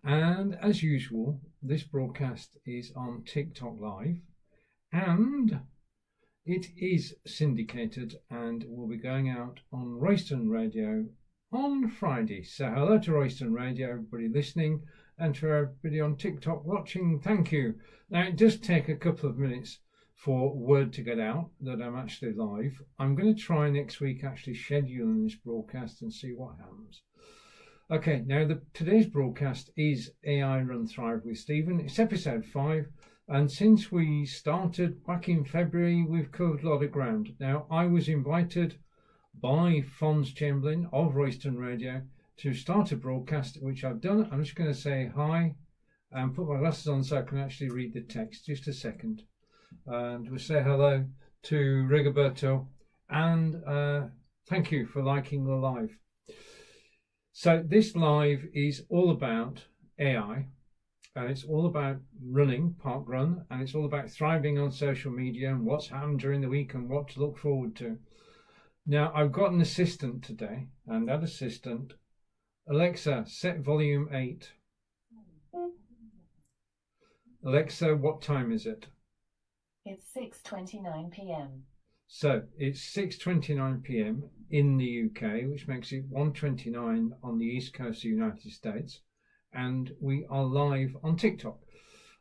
And as usual, this broadcast is on TikTok Live and it is syndicated and will be going out on Royston Radio on Friday. So hello to Royston Radio, everybody listening, and to everybody on TikTok watching. Thank you. Now it does take a couple of minutes for word to get out that I'm actually live. I'm going to try next week actually scheduling this broadcast and see what happens. Okay, now today's broadcast is AI Run Thrive with Stephen. It's episode 5, and since we started back in February, we've covered a lot of ground. Now, I was invited by Fons Chamberlain of Royston Radio to start a broadcast, which I've done. I'm just going to say hi and put my glasses on so I can actually read the text. Just a second. And we'll say hello to Rigoberto, and thank you for liking the live. So this live is all about AI, and it's all about running, park run, and it's all about thriving on social media and what's happened during the week and what to look forward to. Now, I've got an assistant today, and that assistant, Alexa, set volume 8. Alexa, what time is it? It's 6:29 p.m. So it's 6:29 p.m. in the UK, which makes it 1:29 on the east coast of the United States, and we are live on TikTok.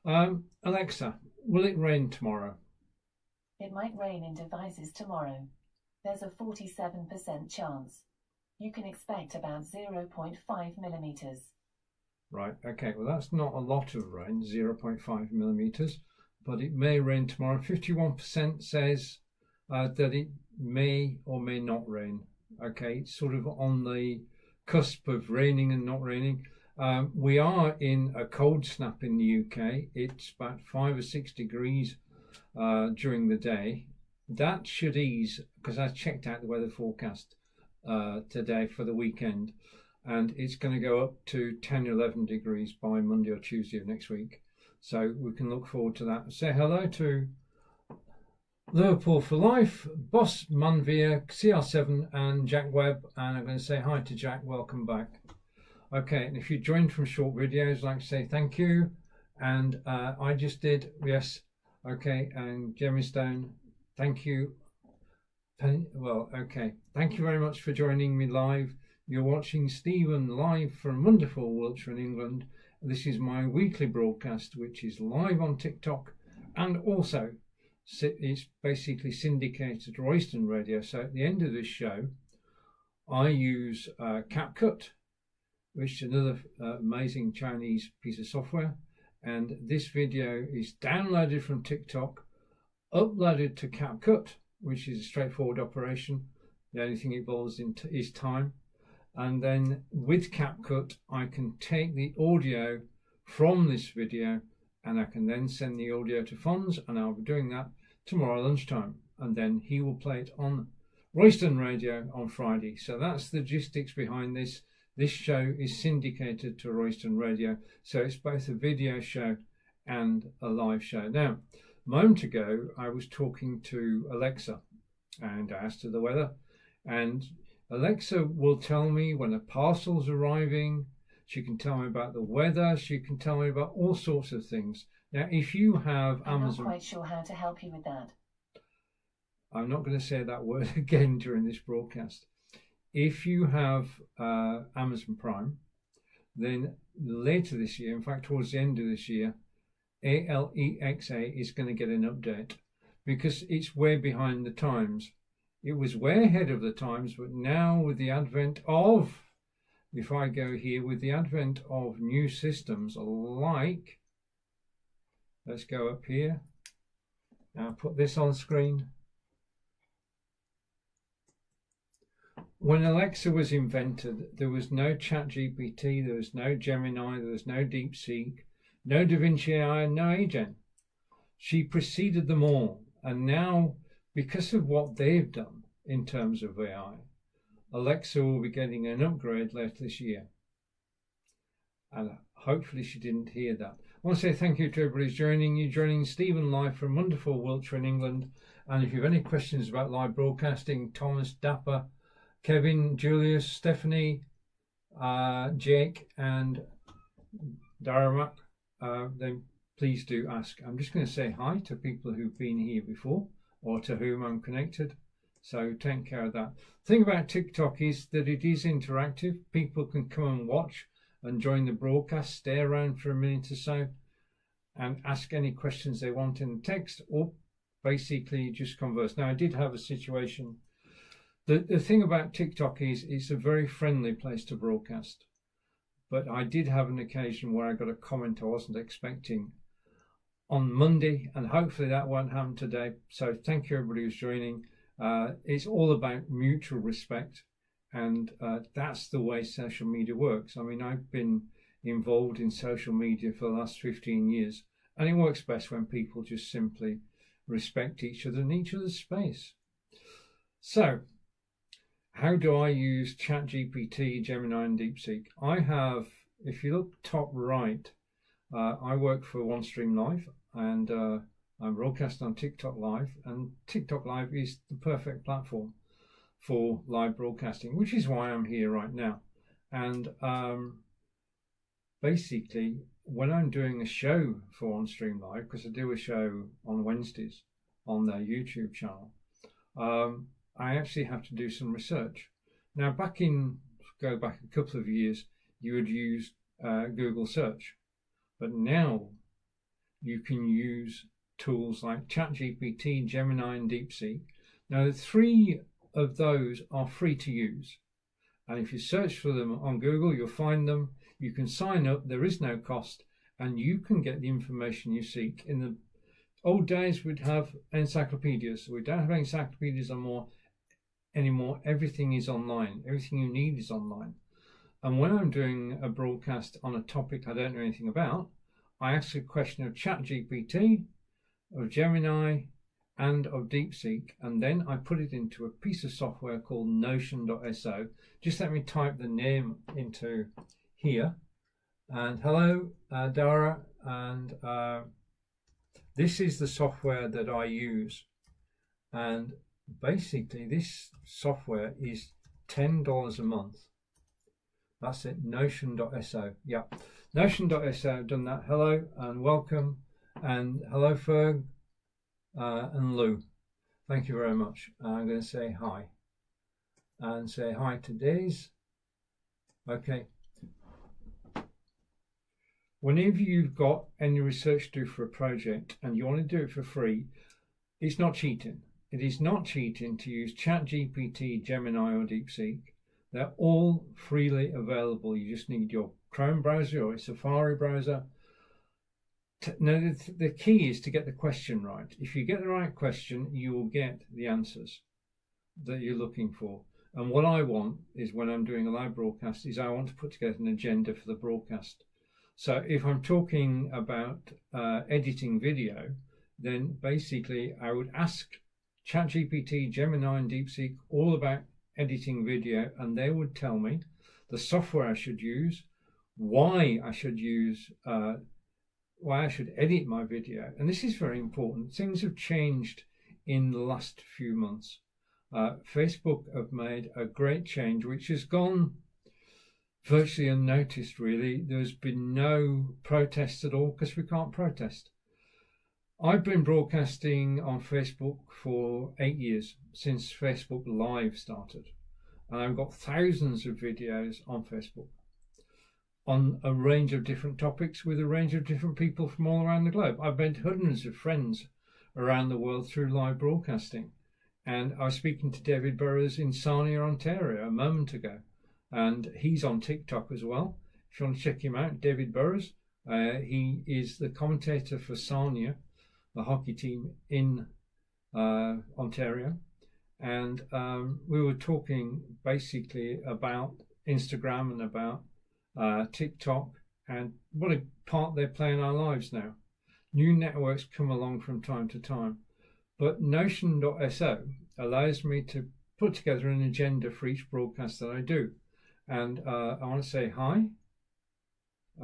Alexa, will it rain tomorrow? It might rain in devices tomorrow. There's a 47% chance. You can expect about 0.5 millimeters. Right, okay, well that's not a lot of rain, 0.5 millimeters, but it may rain tomorrow. 51% says that it may or may not rain. Okay, it's sort of on the cusp of raining and not raining. We are in a cold snap in the UK. It's about 5 or 6 degrees during the day. That should ease, because I checked out the weather forecast today for the weekend, and it's going to go up to 10 or 11 degrees by Monday or Tuesday of next week. So we can look forward to that. Say hello to Liverpool for Life, Boss Manvia, CR7 and Jack Webb, and I'm going to say hi to Jack, welcome back. Okay, and if you joined from short videos, I'd like to say thank you. And I just did, yes, okay, and Jeremy Stone, thank you. Well, okay, thank you very much for joining me live. You're watching Stephen live from wonderful Wiltshire in England. This is my weekly broadcast, which is live on TikTok, and also it's basically syndicated to Royston Radio. So at the end of this show, I use CapCut, which is another amazing Chinese piece of software. And this video is downloaded from TikTok, uploaded to CapCut, which is a straightforward operation. The only thing it involves is time. And then with CapCut, I can take the audio from this video and I can then send the audio to Fons, and I'll be doing that tomorrow lunchtime. And then he will play it on Royston Radio on Friday. So that's the logistics behind this. This show is syndicated to Royston Radio. So it's both a video show and a live show. Now, a moment ago, I was talking to Alexa and I asked her the weather, and Alexa will tell me when a parcel's arriving. She can tell me about the weather. She can tell me about all sorts of things. Now, if you have I'm Amazon... not quite sure how to help you with that. I'm not going to say that word again during this broadcast. If you have Amazon Prime, then later this year, in fact, towards the end of this year, Alexa is going to get an update because it's way behind the times. It was way ahead of the times, but now with the advent of, if I go here, with the advent of new systems like, let's go up here, now put this on screen. When Alexa was invented, there was no ChatGPT, there was no Gemini, there was no DeepSeek, no DaVinci AI, and no Agen. She preceded them all, and now, because of what they've done in terms of AI, Alexa will be getting an upgrade later this year. And hopefully she didn't hear that. I want to say thank you to everybody who's joining Stephen live from wonderful Wiltshire in England. And if you have any questions about live broadcasting, Thomas, Dapper, Kevin, Julius, Stephanie, Jake, and Daramak, then please do ask. I'm just going to say hi to people who've been here before or to whom I'm connected. So take care of that. The thing about TikTok is that it is interactive. People can come and watch and join the broadcast, stay around for a minute or so and ask any questions they want in the text, or basically just converse. Now, I did have a situation. The thing about TikTok is it's a very friendly place to broadcast. But I did have an occasion where I got a comment I wasn't expecting on Monday, and hopefully that won't happen today. So thank you everybody who's joining. It's all about mutual respect, and that's the way social media works. I mean, I've been involved in social media for the last 15 years, and it works best when people just simply respect each other and each other's space. So, how do I use ChatGPT, Gemini and DeepSeek? I have, if you look top right, I work for OneStream Live, and I'm broadcast on TikTok Live, and TikTok Live is the perfect platform for live broadcasting, which is why I'm here right now. And basically, when I'm doing a show for OneStream Live, because I do a show on Wednesdays on their YouTube channel, I actually have to do some research. Now, go back a couple of years, you would use Google search, but now you can use tools like ChatGPT, Gemini and DeepSeek. Now, the three of those are free to use, and if you search for them on Google, you'll find them. You can sign up, there is no cost, and you can get the information you seek. In the old days, we'd have encyclopedias. We don't have encyclopedias anymore. Everything is online. Everything you need is online. And when I'm doing a broadcast on a topic I don't know anything about, I ask a question of ChatGPT, of Gemini, and of DeepSeek, and then I put it into a piece of software called Notion.so. Just let me type the name into here. And hello, Dara, and this is the software that I use. And basically, this software is $10 a month. That's it, Notion.so. Yeah, Notion.so, I've done that. Hello and welcome. And hello, Ferg and Lou. Thank you very much. I'm going to say hi. And say hi to Days. Okay. Whenever you've got any research to do for a project and you want to do it for free, it's not cheating. It is not cheating to use ChatGPT, Gemini or DeepSeek. They're all freely available. You just need your Chrome browser or a Safari browser. Now, the key is to get the question right. If you get the right question, you will get the answers that you're looking for. And what I want is, when I'm doing a live broadcast, is I want to put together an agenda for the broadcast. So if I'm talking about editing video, then basically I would ask ChatGPT, Gemini and DeepSeek all about editing video, and they would tell me the software I should use, why I should edit my video. And this is very important. Things have changed in the last few months. Facebook have made a great change, which has gone virtually unnoticed, really. There's been no protests at all, because we can't protest. I've been broadcasting on Facebook for 8 years, since Facebook Live started. And I've got thousands of videos on Facebook on a range of different topics with a range of different people from all around the globe. I've made hundreds of friends around the world through live broadcasting. And I was speaking to David Burrows in Sarnia, Ontario a moment ago. And he's on TikTok as well. If you want to check him out, David Burrows. He is the commentator for Sarnia, the hockey team in Ontario. And we were talking basically about Instagram and about TikTok and what a part they play in our lives now. New networks come along from time to time. But Notion.so allows me to put together an agenda for each broadcast that I do. And I want to say hi.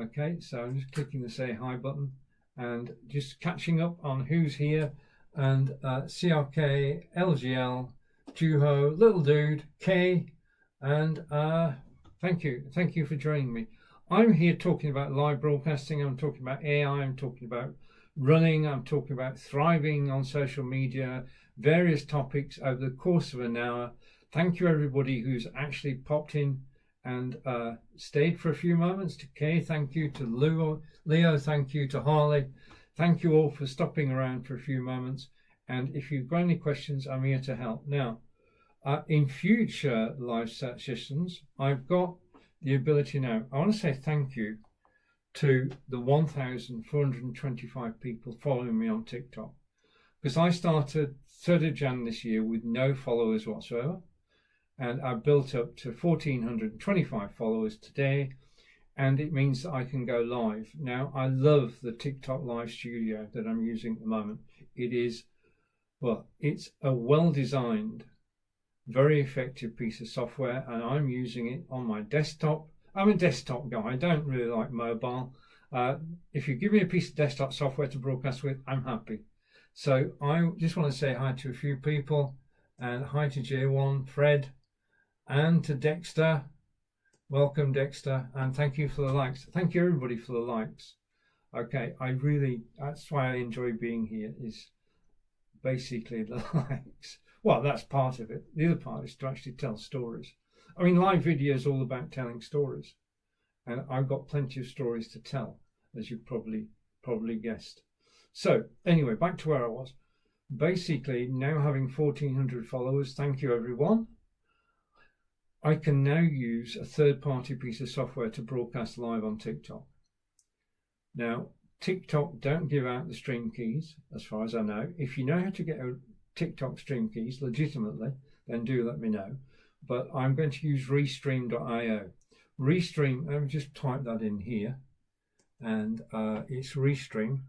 Okay, so I'm just clicking the say hi button and just catching up on who's here. And CRK, LGL, Juho, Little Dude, K, and thank you for joining me. I'm here talking about live broadcasting, I'm talking about AI, I'm talking about running, I'm talking about thriving on social media, various topics over the course of an hour. Thank you everybody who's actually popped in and stayed for a few moments. To Kay, thank you. To Leo, thank you. To Harley, thank you all for stopping around for a few moments. And if you've got any questions, I'm here to help. Now, in future live sessions, I've got the ability now. I want to say thank you to the 1,425 people following me on TikTok, because I started 3rd of Jan this year with no followers whatsoever, and I built up to 1,425 followers today, and it means that I can go live. Now, I love the TikTok live studio that I'm using at the moment. It is, well, it's a well-designed, very effective piece of software, and I'm using it on my desktop. I'm a desktop guy. I don't really like mobile. If you give me a piece of desktop software to broadcast with, I'm happy. So I just want to say hi to a few people, and hi to J1, Fred, and to Dexter. Welcome, Dexter, and thank you for the likes. Thank you everybody for the likes. Okay, that's why I enjoy being here, is basically the likes. Well, that's part of it. The other part is to actually tell stories. I mean, live video is all about telling stories, and I've got plenty of stories to tell, as you probably guessed. So anyway, back to where I was. Basically, now having 1,400 followers, thank you everyone, I can now use a third-party piece of software to broadcast live on TikTok. Now, TikTok don't give out the stream keys, as far as I know. If you know how to get a TikTok stream keys legitimately, then do let me know. But I'm going to use restream.io. Restream, let me just type that in here, and it's Restream.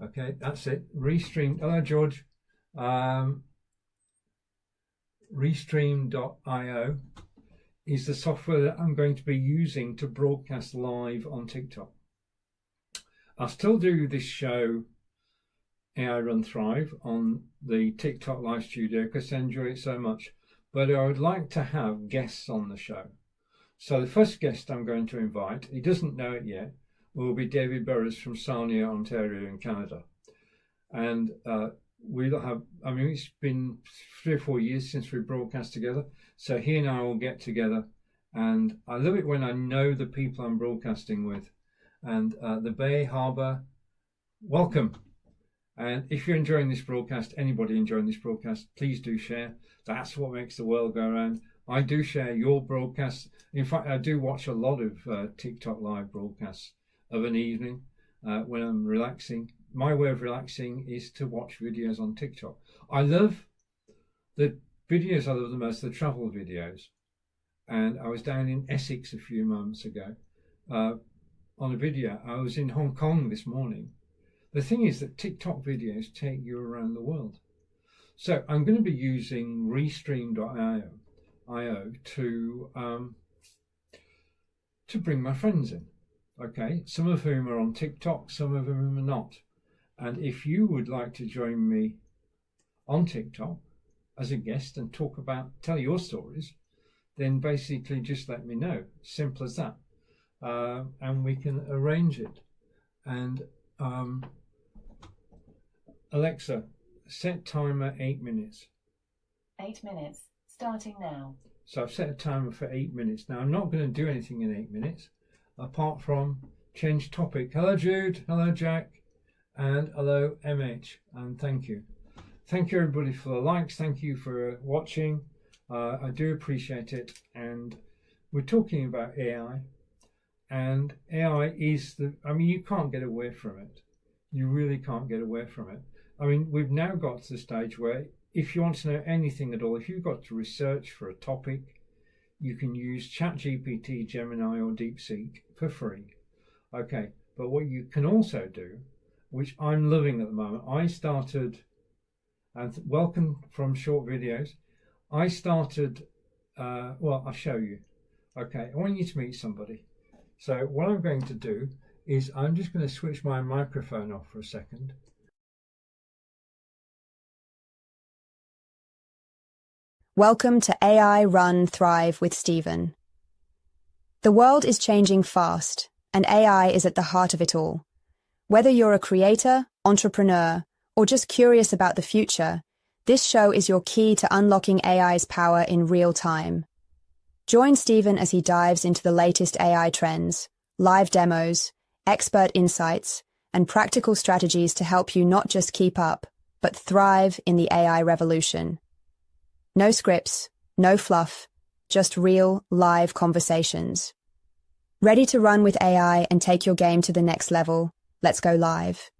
Okay, that's it. Restream. Hello, George. Restream.io is the software that I'm going to be using to broadcast live on TikTok. I'll still do this show, AI Run Thrive, on the TikTok Live Studio because I enjoy it so much. But I would like to have guests on the show. So the first guest I'm going to invite, he doesn't know it yet, will be David Burrows from Sarnia, Ontario in Canada. And we'll have, I mean, it's been 3 or 4 years since we broadcast together. So he and I will get together. And I love it when I know the people I'm broadcasting with. And the Bay Harbour, welcome. And if you're enjoying this broadcast, anybody enjoying this broadcast, please do share. That's what makes the world go around. I do share your broadcasts. In fact, I do watch a lot of TikTok live broadcasts of an evening when I'm relaxing. My way of relaxing is to watch videos on TikTok. I love the videos I love the most, the travel videos. And I was down in Essex a few months ago on a video. I was in Hong Kong this morning. The thing is that TikTok videos take you around the world. So I'm going to be using Restream.io to bring my friends in. Okay, some of whom are on TikTok, some of whom are not. And if you would like to join me on TikTok as a guest and tell your stories, then basically just let me know. Simple as that. And we can arrange it. And Alexa, set timer 8 minutes. 8 minutes, starting now. So I've set a timer for 8 minutes. Now I'm not going to do anything in 8 minutes, apart from change topic. Hello Jude, hello Jack, and hello MH, and thank you. Thank you everybody for the likes. Thank you for watching. I do appreciate it. And we're talking about AI. And AI is I mean, you can't get away from it. You really can't get away from it. I mean, we've now got to the stage where if you want to know anything at all, if you've got to research for a topic, you can use ChatGPT, Gemini, or DeepSeek for free. Okay, but what you can also do, which I'm loving at the moment, I started, and welcome from short videos, I started, well, I'll show you. Okay, I want you to meet somebody. So what I'm going to do is I'm just going to switch my microphone off for a second. Welcome to AI Run Thrive with Stephen. The world is changing fast, and AI is at the heart of it all. Whether you're a creator, entrepreneur, or just curious about the future, this show is your key to unlocking AI's power in real time. Join Stephen as he dives into the latest AI trends, live demos, expert insights, and practical strategies to help you not just keep up, but thrive in the AI revolution. No scripts, no fluff, just real, live conversations. Ready to run with AI and take your game to the next level? Let's go live.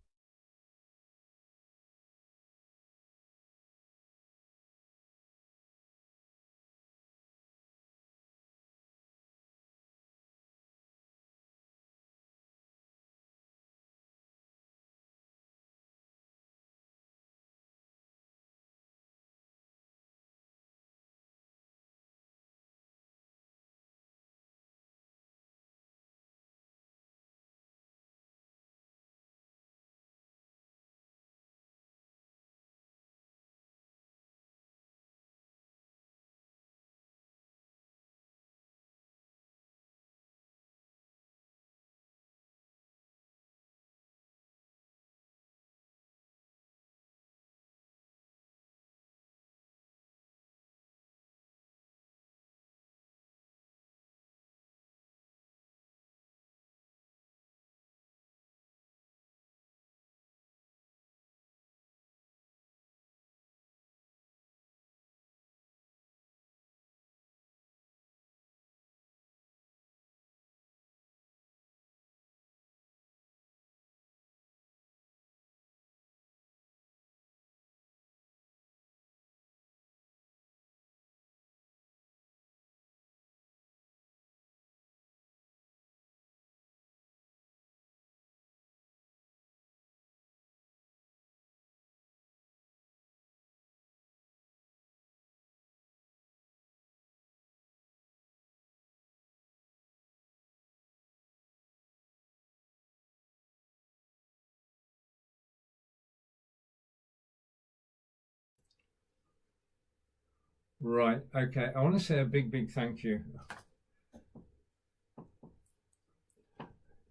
Right, okay. I want to say a big thank you.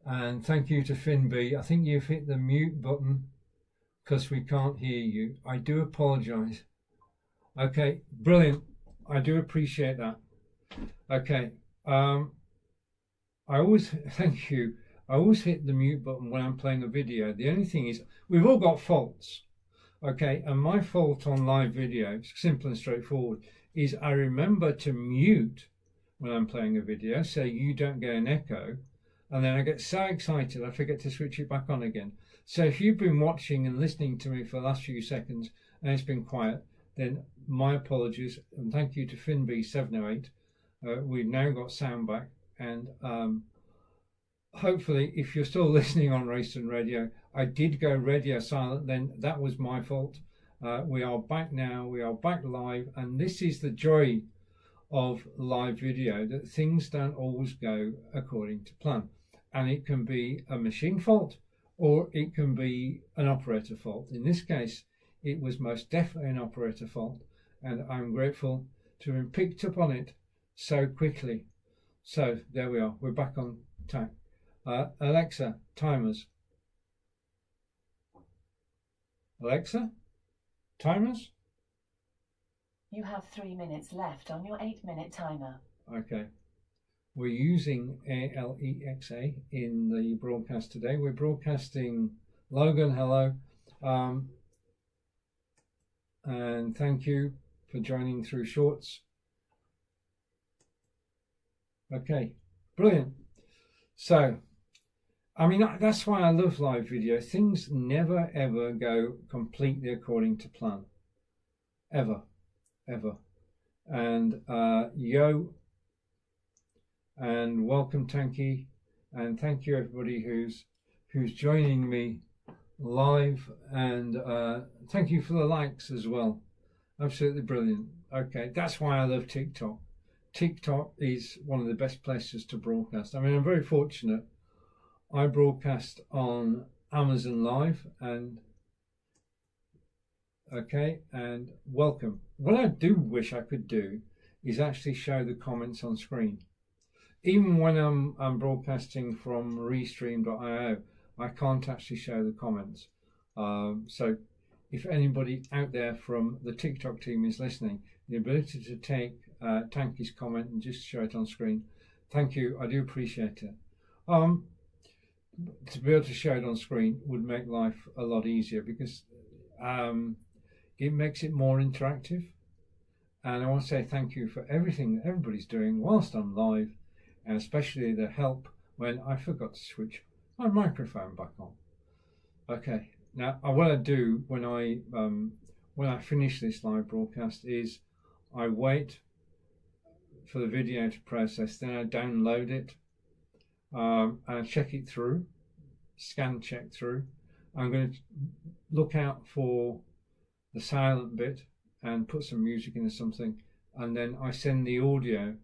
And thank you to Finn B. I think you've hit the mute button because we can't hear you. I do apologise. Okay, brilliant. I do appreciate that. Okay, I always, thank you. I always hit the mute button when I'm playing a video. The only thing is, we've all got faults. Okay, and my fault on live video, simple and straightforward, is I remember to mute when I'm playing a video so you don't get an echo, and then I get so excited I forget to switch it back on again. So if you've been watching and listening to me for the last few seconds and it's been quiet, then my apologies, and thank you to FinB708. We've now got sound back, and hopefully if you're still listening on Racing Radio, I did go radio silent then, that was my fault. We are back now, we are back live, and this is the joy of live video, that things don't always go according to plan, and it can be a machine fault or it can be an operator fault. In this case it was most definitely an operator fault, and I'm grateful to have picked up on it so quickly. So there we are, we're back on track. Alexa, timers. Alexa, timers? You have 3 minutes left on your 8-minute timer. Okay. We're using Alexa in the broadcast today. We're broadcasting Logan, hello. And thank you for joining through Shorts. Okay, brilliant. So, I mean, that's why I love live video. Things never ever go completely according to plan. Ever. And yo, and welcome Tanky, and thank you everybody who's joining me live, and thank you for the likes as well. Absolutely brilliant. Okay, that's why I love TikTok. TikTok is one of the best places to broadcast. I mean, I'm very fortunate. I broadcast on Amazon Live, and Okay, and welcome. What I do wish I could do is actually show the comments on screen. Even when I'm broadcasting from restream.io, I can't actually show the comments. So if anybody out there from the TikTok team is listening, the ability to take Tanky's comment and just show it on screen, thank you, I do appreciate it. To be able to show it on screen would make life a lot easier, because it makes it more interactive. And I want to say thank you for everything that everybody's doing whilst I'm live, and especially the help when I forgot to switch my microphone back on. Okay, now what I do when I finish this live broadcast is I wait for the video to process, then I download it, and I check it through, scan check through. I'm going to look out for the silent bit and put some music in or something, and then I send the audio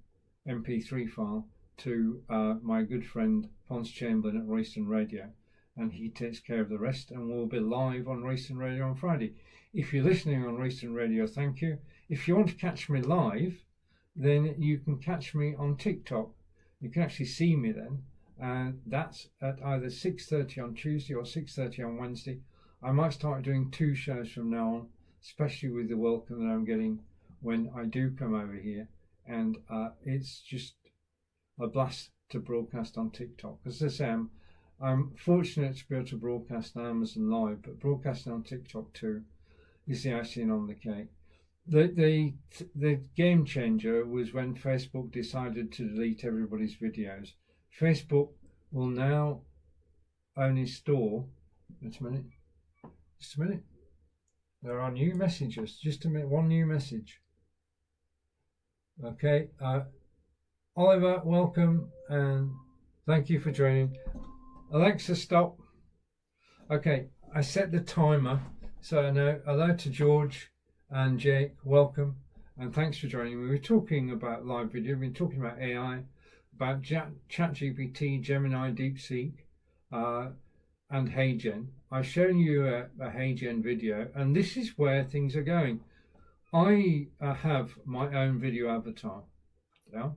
MP3 file to my good friend Ponce Chamberlain at Royston Radio, and he takes care of the rest, and we'll be live on Royston Radio on Friday. If you're listening on Royston Radio, thank you. If you want to catch me live, then you can catch me on TikTok. You can actually see me then, and that's at either 6:30 on Tuesday or 6:30 on Wednesday. I might start doing 2 shows from now on, especially with the welcome that I'm getting when I do come over here. And it's just a blast to broadcast on TikTok. As I say, I'm fortunate to be able to broadcast on Amazon Live, but broadcasting on TikTok too is the icing on the cake. The game changer was when Facebook decided to delete everybody's videos. Facebook will now only store, just a minute, there are new messages, just a minute, one new message. Okay, Oliver, welcome, and thank you for joining. Alexa, stop. Okay, I set the timer, so I know. Hello to George and Jake, welcome, and thanks for joining me. We're talking about live video, we've been talking about AI, about ChatGPT, Gemini, DeepSeek, and HeyGen. I've shown you a HeyGen video, and this is where things are going. I have my own video avatar. Yeah?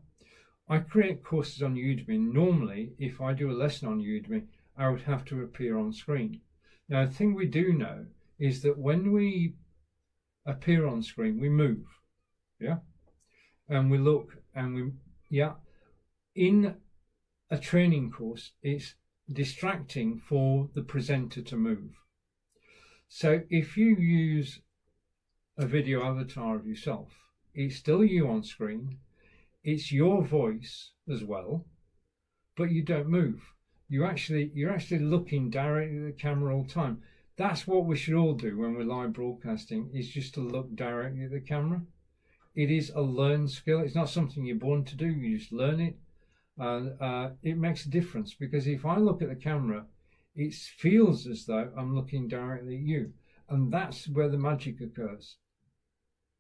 I create courses on Udemy. Normally, if I do a lesson on Udemy, I would have to appear on screen. Now, the thing we do know is that when we appear on screen, we move, yeah, and we look, and we, yeah. In a training course, it's distracting for the presenter to move. So if you use a video avatar of yourself, it's still you on screen, it's your voice as well, but you don't move. You're actually looking directly at the camera all the time. That's what we should all do when we're live broadcasting, is just to look directly at the camera. It is a learned skill. It's not something you're born to do. You just learn it. And it makes a difference, because if I look at the camera, it feels as though I'm looking directly at you. And that's where the magic occurs.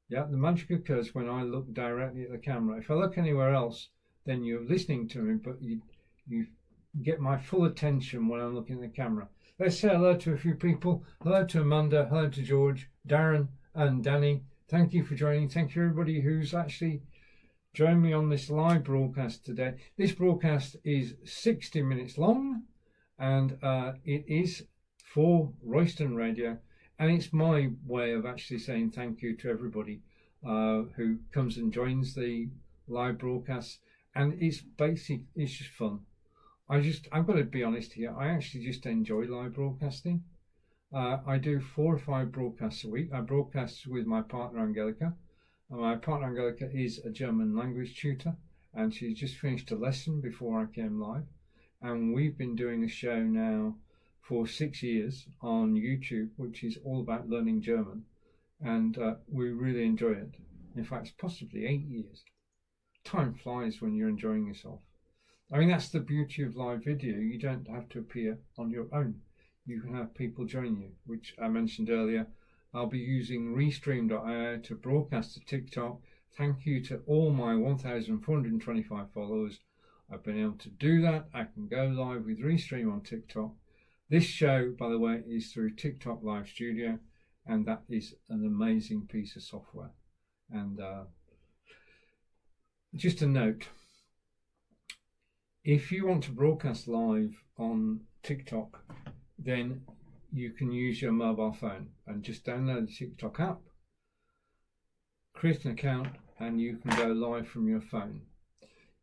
Yeah, the magic occurs when I look directly at the camera. If I look anywhere else, then you're listening to me, but you get my full attention when I'm looking at the camera. Let's say hello to a few people. Hello to Amanda, hello to George, Darren and Danny. Thank you for joining. Thank you everybody who's actually joined me on this live broadcast today. This broadcast is 60 minutes long, and it is for Royston Radio, and it's my way of actually saying thank you to everybody who comes and joins the live broadcast. And it's just fun. I've got to be honest here, I actually just enjoy live broadcasting. I do 4 or 5 broadcasts a week. I broadcast with my partner Angelica. My partner Angelica is a German language tutor, and she's just finished a lesson before I came live. And we've been doing a show now for 6 years on YouTube, which is all about learning German. And we really enjoy it. In fact, possibly 8 years. Time flies when you're enjoying yourself. I mean, that's the beauty of live video. You don't have to appear on your own. You can have people join you, which I mentioned earlier. I'll be using Restream.io to broadcast to TikTok. Thank you to all my 1,425 followers. I've been able to do that. I can go live with Restream on TikTok. This show, by the way, is through TikTok Live Studio, and that is an amazing piece of software. And just a note, if you want to broadcast live on TikTok, then you can use your mobile phone and just download the TikTok app, create an account, and you can go live from your phone.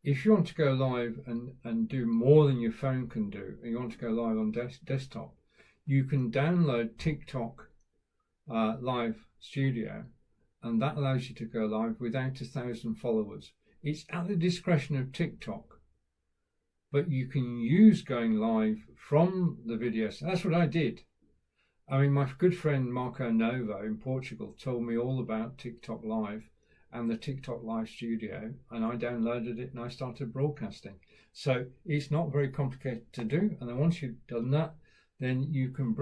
If you want to go live and do more than your phone can do, and you want to go live on desktop, you can download TikTok Live Studio, and that allows you to go live without 1,000 followers. It's at the discretion of TikTok, but you can use going live from the video. So that's what I did. I mean, my good friend Marco Novo in Portugal told me all about TikTok Live and the TikTok Live Studio, and I downloaded it and I started broadcasting. So it's not very complicated to do. And then once you've done that, then you can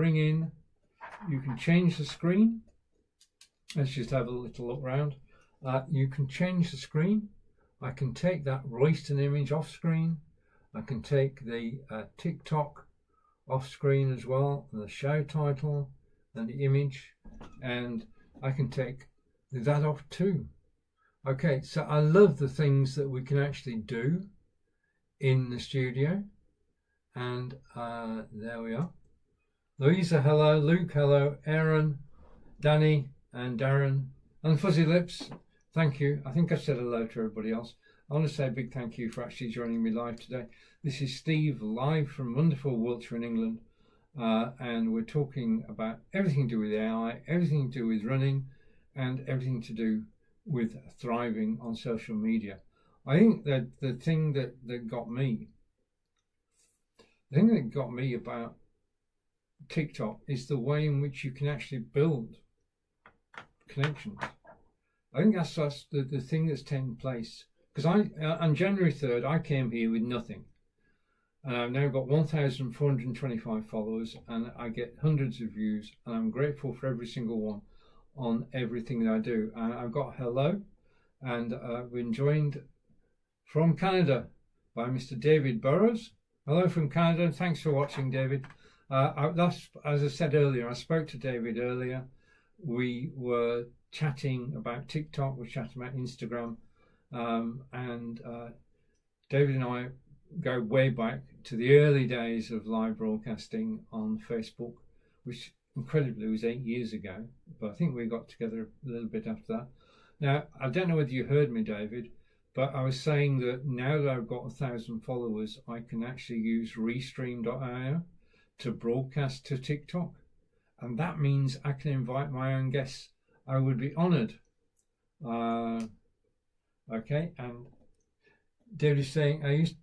you can change the screen. Let's just have a little look around. You can change the screen. I can take that Royston image off screen. I can take the TikTok off screen as well, and the show title and the image, and I can take that off too. Okay, so I love the things that we can actually do in the studio. And there we are. Louisa, hello. Luke, hello. Aaron, Danny, and Darren, and Fuzzy Lips, thank you. I think I've said hello to everybody else. I want to say a big thank you for actually joining me live today. This is Steve, live from wonderful Wiltshire in England, and we're talking about everything to do with AI, everything to do with running, and everything to do with thriving on social media. I think that the thing that got me about TikTok is the way in which you can actually build connections. I think that's the thing that's taken place. Because on January 3rd, I came here with nothing. And I've now got 1,425 followers, and I get hundreds of views, and I'm grateful for every single one on everything that I do. And I've got hello, and we're joined from Canada by Mr. David Burrows. Hello from Canada, thanks for watching, David. That's, as I said earlier, I spoke to David earlier. We were chatting about TikTok, we were chatting about Instagram, and David and I go way back to the early days of live broadcasting on Facebook, which incredibly was 8 years ago, but I think we got together a little bit after that. Now, I don't know whether you heard me, David, but I was saying that now that I've got 1,000 followers, I can actually use Restream.io to broadcast to TikTok, and that means I can invite my own guests. I would be honoured. Okay, and David is saying, I use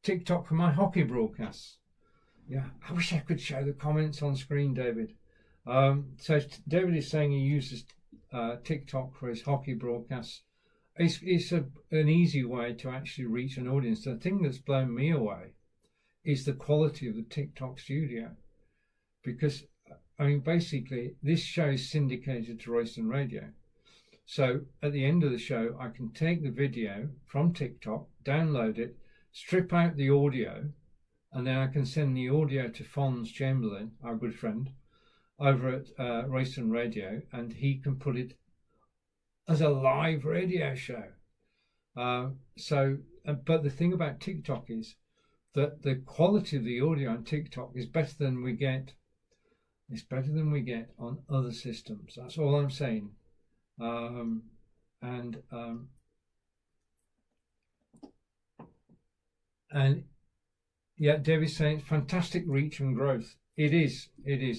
TikTok for my hockey broadcasts. Yeah, I wish I could show the comments on screen, David. So David is saying he uses TikTok for his hockey broadcasts. It's an easy way to actually reach an audience. The thing that's blown me away is the quality of the TikTok studio, because I mean, basically, this show is syndicated to Royston Radio. So at the end of the show, I can take the video from TikTok, download it, strip out the audio, and then I can send the audio to Fons Chamberlain, our good friend, over at Royston Radio, and he can put it as a live radio show. But the thing about TikTok is that the quality of the audio on TikTok is better than we get. It's better than we get on other systems. That's all I'm saying. And yeah, David's saying it's fantastic reach and growth. It is.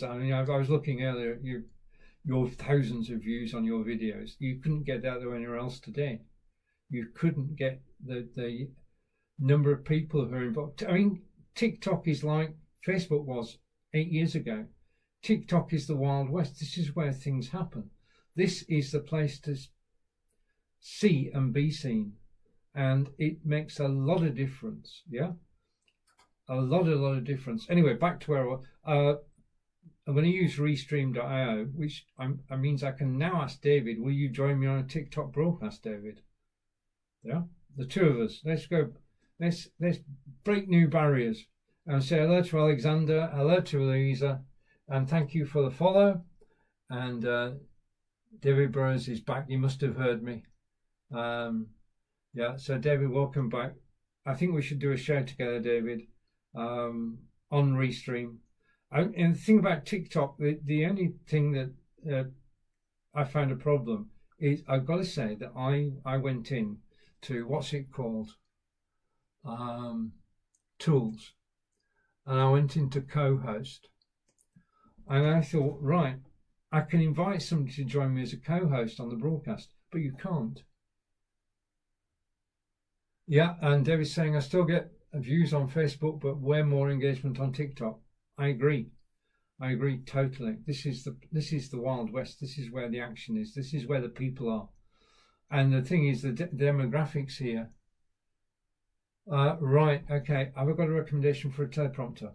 I mean, I was looking earlier. Your thousands of views on your videos. You couldn't get that anywhere else today. You couldn't get the number of people who are involved. I mean, TikTok is like Facebook was 8 years ago. TikTok is the Wild West. This is where things happen. This is the place to see and be seen. And it makes a lot of difference. Yeah? A lot of difference. Anyway, back to where I was. I'm going to use Restream.io, which means I can now ask David, will you join me on a TikTok broadcast, David? Yeah? The two of us. Let's go. Let's break new barriers and say hello to Alexander, hello to Louisa, and thank you for the follow. And David Burrows is back. You must have heard me. Yeah, so David, welcome back. I think we should do a show together, David, on Restream. And the thing about TikTok, the only thing that I found a problem is, I've got to say that I went in to, what's it called? Tools. And I went into co-host. And I thought, right, I can invite somebody to join me as a co-host on the broadcast, but you can't. Yeah, and David's saying I still get views on Facebook, but way more engagement on TikTok. I agree totally. This is the Wild West. This is where the action is. This is where the people are. And the thing is, the demographics here. Right, okay. I've got a recommendation for a teleprompter.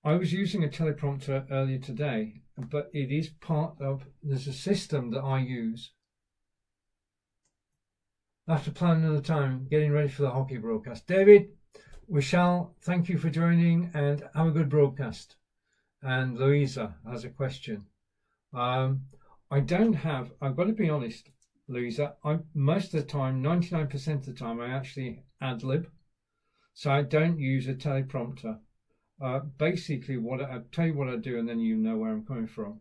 I was using a teleprompter earlier today, but it is part of, there's a system that I use. I have to plan another time, getting ready for the hockey broadcast. David, we shall thank you for joining and have a good broadcast. And Louisa has a question. I've got to be honest, Louisa, most of the time, 99% of the time, I actually ad-lib. So I don't use a teleprompter. Basically, I'll tell you what I do, and then you know where I'm coming from.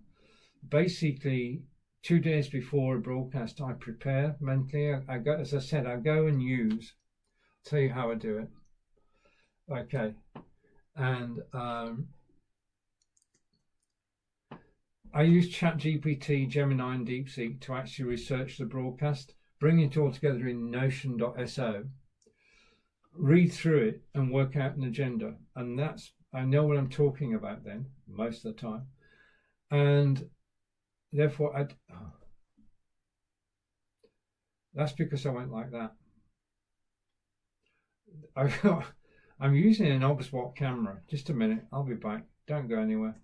Basically, 2 days before a broadcast, I prepare mentally. I go, as I said, I go and use. I'll tell you how I do it. Okay, and I use ChatGPT, Gemini, and DeepSeek to actually research the broadcast, bring it all together in Notion.so, read through it, and work out an agenda. And I know what I'm talking about then, most of the time. And therefore, that's because I went like that. I'm using an Obswat camera. Just a minute, I'll be back. Don't go anywhere.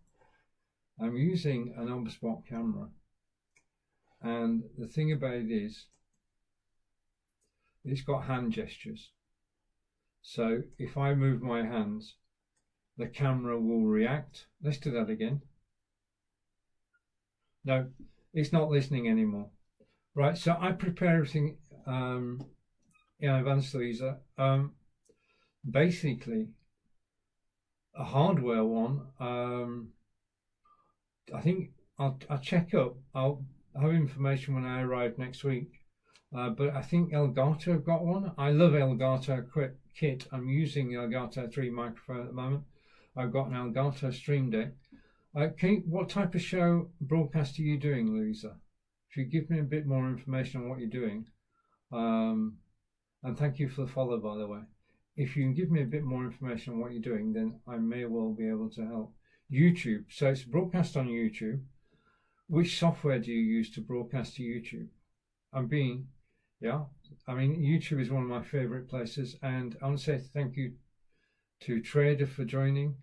I'm using an Obswat camera. And the thing about it is, it's got hand gestures. So if I move my hands, the camera will react. Let's do that again. No, it's not listening anymore. Right, so I prepare everything in advance, Louisa. Basically, a hardware one, I think I'll check up. I'll have information when I arrive next week. But I think Elgato have got one. I love Elgato kit. I'm using the Elgato 3 microphone at the moment. I've got an Elgato Stream Deck. What type of show broadcast are you doing, Louisa? If you give me a bit more information on what you're doing, and thank you for the follow, by the way. If you can give me a bit more information on what you're doing, then I may well be able to help. YouTube, so it's broadcast on YouTube. Which software do you use to broadcast to YouTube? YouTube is one of my favorite places, and I want to say thank you to Trader for joining.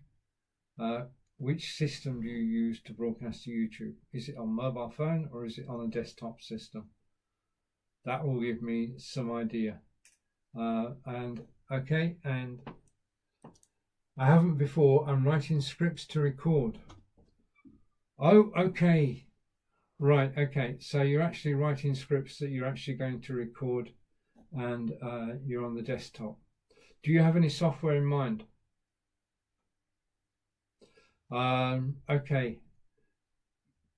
Which system do you use to broadcast to YouTube? Is it on mobile phone or is it on a desktop system? That will give me some idea. And I haven't before. I'm writing scripts to record. Oh, okay. Right, okay. So you're actually writing scripts that you're actually going to record, and you're on the desktop. Do you have any software in mind? Okay.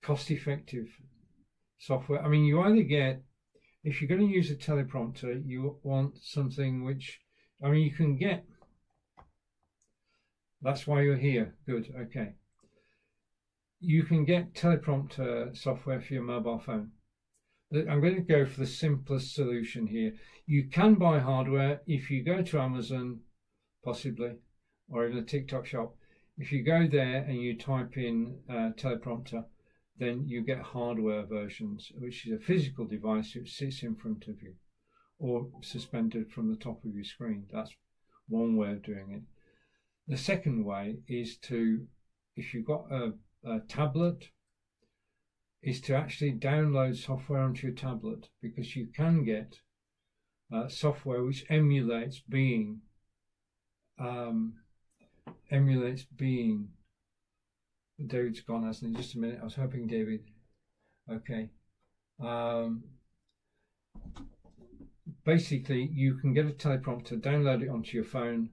Cost-effective software. I mean, you either get, if you're going to use a teleprompter, you want something which, I mean, you can get. That's why you're here. Good. Okay. You can get teleprompter software for your mobile phone. I'm going to go for the simplest solution here. You can buy hardware if you go to Amazon, possibly, or even a TikTok shop. If you go there and you type in teleprompter, then you get hardware versions, which is a physical device which sits in front of you or suspended from the top of your screen. That's one way of doing it. The second way is to, if you've got a tablet, is to actually download software onto your tablet, because you can get software which emulates being David's gone, hasn't he? Just a minute. I was hoping David. Okay. Basically, you can get a teleprompter, download it onto your phone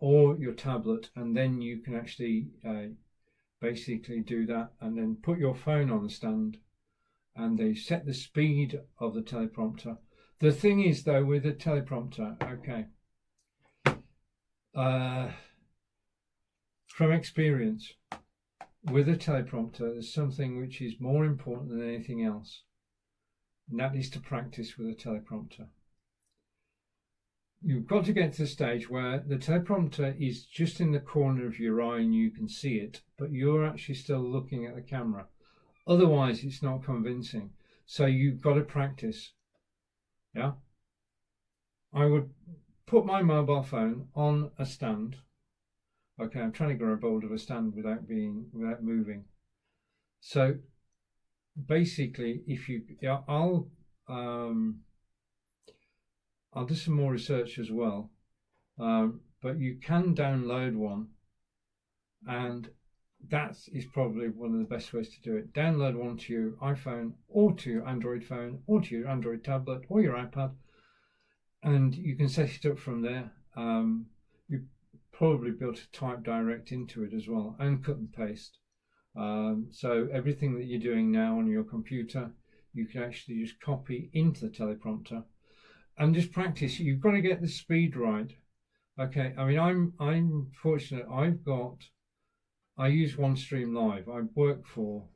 or your tablet, and then you can actually basically do that, and then put your phone on the stand, and they set the speed of the teleprompter. The thing is, though, with a teleprompter, okay, from experience, with a teleprompter, there's something which is more important than anything else, and that is to practice with a teleprompter. You've got to get to the stage where the teleprompter is just in the corner of your eye and you can see it, but you're actually still looking at the camera. Otherwise, it's not convincing. So you've got to practice. Yeah. I would put my mobile phone on a stand. Okay, I'm trying to grab hold of a stand without moving. So basically, if you, yeah, I'll do some more research as well, but you can download one, and that is probably one of the best ways to do it. Download one to your iPhone or to your Android phone or to your Android tablet or your iPad, and you can set it up from there. You probably be able to type direct into it as well and cut and paste. So everything that you're doing now on your computer, you can actually just copy into the teleprompter and just practice. You've got to get the speed right. Okay, I mean, I'm fortunate. I use OneStream Live. I work for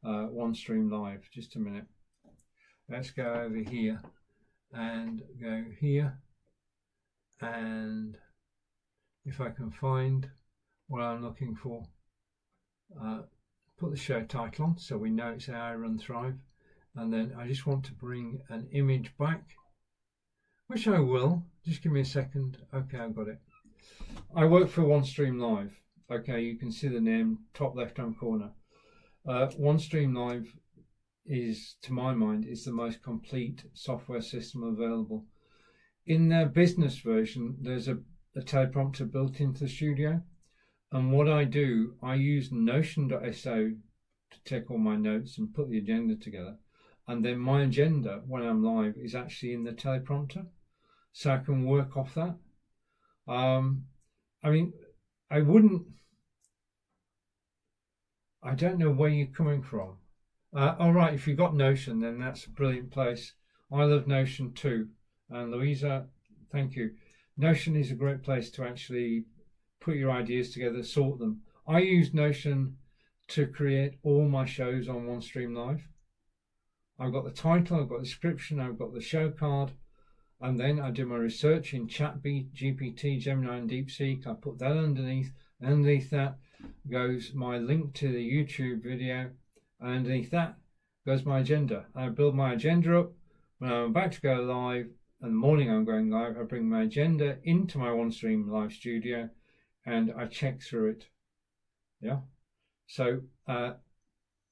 OneStream Live. Just a minute. Let's go over here and go here, and if I can find what I'm looking for, put the show title on so we know it's AI Run Thrive, and then I just want to bring an image back, which I will. Just give me a second. Okay, I've got it. I work for OneStream Live. Okay, you can see the name, top left-hand corner. OneStream Live is, to my mind, is the most complete software system available. In their business version, there's a teleprompter built into the studio. And what I do, I use Notion.so to take all my notes and put the agenda together. And then my agenda, when I'm live, is actually in the teleprompter. So I can work off that. I mean, I don't know where you're coming from. All right, if you've got Notion, then that's a brilliant place. I love Notion too. And Louisa, thank you. Notion is a great place to actually put your ideas together, sort them. I use Notion to create all my shows on OneStream Live. I've got the title, I've got the description, I've got the show card, and then I do my research in GPT, Gemini and DeepSeek. I put that underneath. Underneath that goes my link to the YouTube video, and underneath that goes my agenda. I build my agenda up. When I'm about to go live, in the morning I'm going live, I bring my agenda into my OneStream Live studio and I check through it. Yeah. So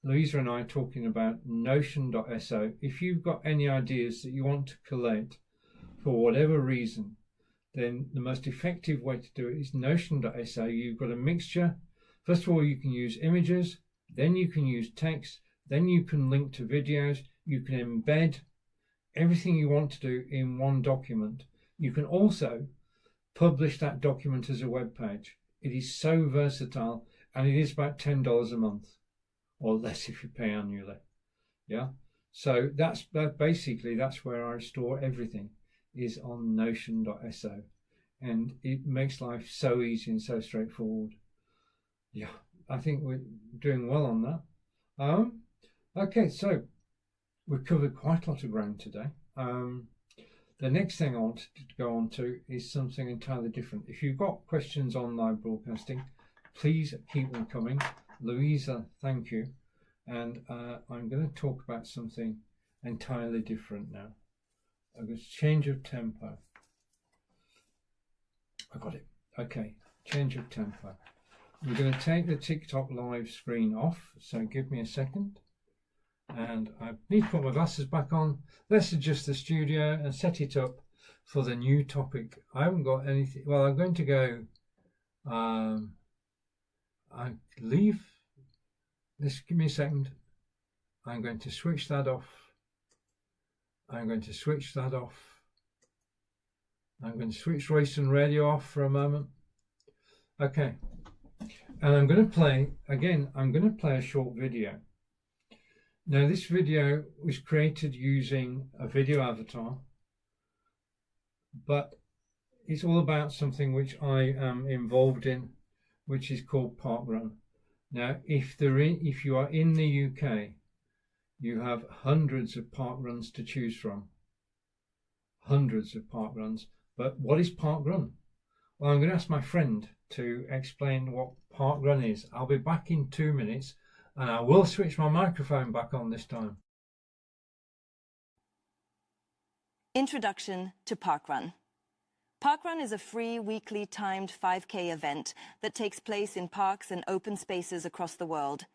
Louisa and I are talking about Notion.so. If you've got any ideas that you want to collate for whatever reason, then the most effective way to do it is Notion.so. You've got a mixture. First of all, you can use images, then you can use text, then you can link to videos, you can embed everything you want to do in one document. You can also publish that document as a web page. It is so versatile, and it is about $10 a month, or less if you pay annually. Yeah. So that's where I store everything, is on Notion.so, and it makes life so easy and so straightforward. Yeah, I think we're doing well on that. Okay, so we've covered quite a lot of ground today. The next thing I want to go on to is something entirely different. If you've got questions on live broadcasting, please keep them coming. Louisa, thank you. And I'm going to talk about something entirely different now. I've got a change of tempo. I got it. Okay, change of tempo. We're going to take the TikTok live screen off, so give me a second. And I need to put my glasses back on. Let's adjust the studio and set it up for the new topic. I haven't got anything. Well, I'm going to go. I leave. Just give me a second. I'm going to switch that off. I'm going to switch that off. I'm going to switch race and radio off for a moment. Okay. And I'm going to play, again, I'm going to play a short video. Now, this video was created using a video avatar, but it's all about something which I am involved in, which is called Parkrun. Now, if you are in the UK, you have hundreds of parkruns to choose from. Hundreds of parkruns. But what is Parkrun? Well, I'm going to ask my friend to explain what Parkrun is. I'll be back in 2 minutes, and I will switch my microphone back on this time. Introduction to Parkrun. Parkrun is a free, weekly timed 5K event that takes place in parks and open spaces across the world.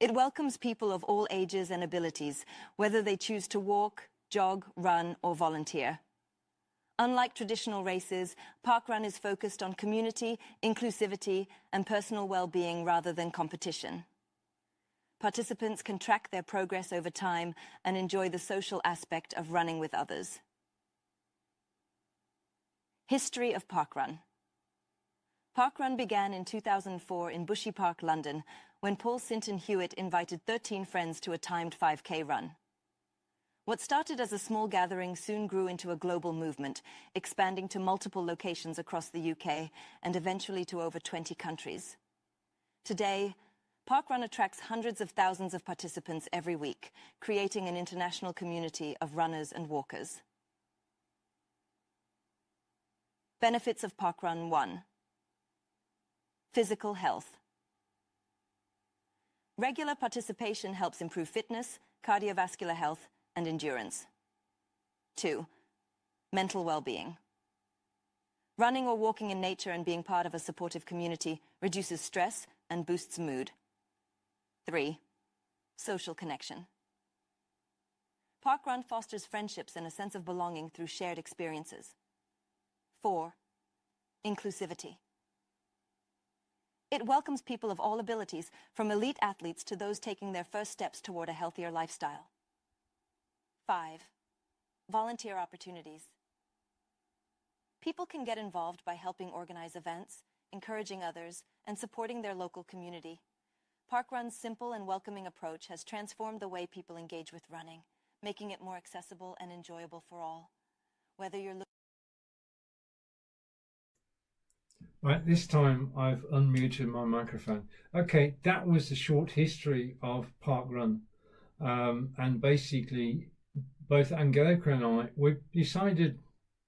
It welcomes people of all ages and abilities, whether they choose to walk, jog, run, or volunteer. Unlike traditional races, Parkrun is focused on community, inclusivity, and personal well-being rather than competition. Participants can track their progress over time and enjoy the social aspect of running with others. History of Parkrun. Parkrun began in 2004 in Bushy Park, London, when Paul Sinton Hewitt invited 13 friends to a timed 5K run. What started as a small gathering soon grew into a global movement, expanding to multiple locations across the UK and eventually to over 20 countries. Today, Parkrun attracts hundreds of thousands of participants every week, creating an international community of runners and walkers. Benefits of Parkrun 1. Physical health. Regular participation helps improve fitness, cardiovascular health, and endurance. 2. Mental well-being. Running or walking in nature and being part of a supportive community reduces stress and boosts mood. 3. Social connection. Parkrun fosters friendships and a sense of belonging through shared experiences. 4. Inclusivity. It welcomes people of all abilities, from elite athletes to those taking their first steps toward a healthier lifestyle. 5. Volunteer opportunities. People can get involved by helping organize events, encouraging others, and supporting their local community. Parkrun's simple and welcoming approach has transformed the way people engage with running, making it more accessible and enjoyable for all. Whether you're looking... Right, this time I've unmuted my microphone. Okay, that was the short history of Parkrun. And basically, both Angelica and I, we decided